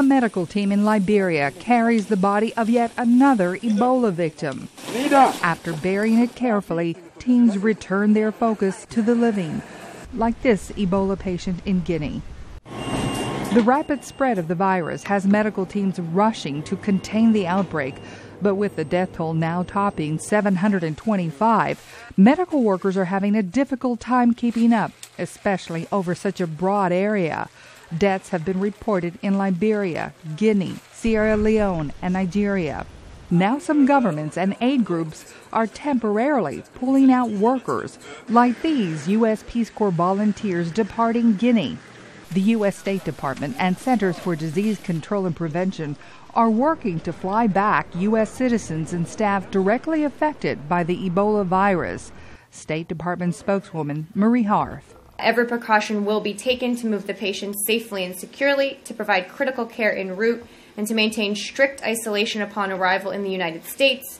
A medical team in Liberia carries the body of yet another Ebola victim. After burying it carefully, teams return their focus to the living, like this Ebola patient in Guinea. The rapid spread of the virus has medical teams rushing to contain the outbreak, but with the death toll now topping 725, medical workers are having a difficult time keeping up, especially over such a broad area. Deaths have been reported in Liberia, Guinea, Sierra Leone, and Nigeria. Now some governments and aid groups are temporarily pulling out workers, like these U.S. Peace Corps volunteers departing Guinea. The U.S. State Department and Centers for Disease Control and Prevention are working to fly back U.S. citizens and staff directly affected by the Ebola virus. State Department spokeswoman Marie Harf. Every precaution will be taken to move the patients safely and securely, to provide critical care en route, and to maintain strict isolation upon arrival in the United States.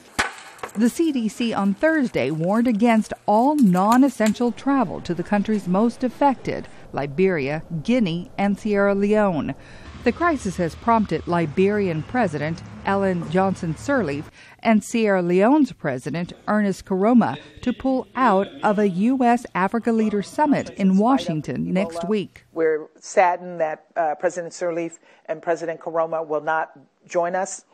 The CDC on Thursday warned against all non-essential travel to the countries most affected, Liberia, Guinea, and Sierra Leone. The crisis has prompted Liberian President Ellen Johnson Sirleaf and Sierra Leone's President Ernest Koroma to pull out of a U.S. Africa Leaders Summit in Washington next week. We're saddened that President Sirleaf and President Koroma will not join us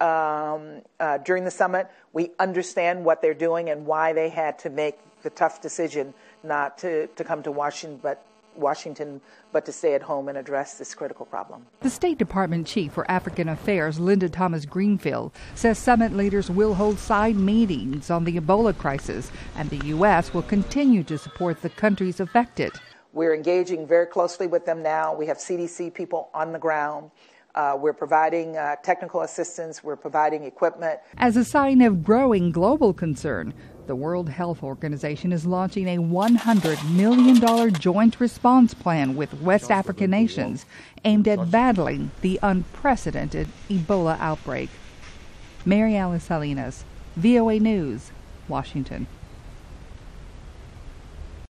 during the summit. We understand what they're doing and why they had to make the tough decision not to come to Washington, but to stay at home and address this critical problem. The State Department Chief for African Affairs, Linda Thomas-Greenfield, says summit leaders will hold side meetings on the Ebola crisis, and the U.S. will continue to support the countries affected. We're engaging very closely with them now. We have CDC people on the ground. We're providing technical assistance. We're providing equipment. As a sign of growing global concern, the World Health Organization is launching a $100 million joint response plan with West African nations aimed at battling the unprecedented Ebola outbreak. Mary Alice Salinas, VOA News, Washington.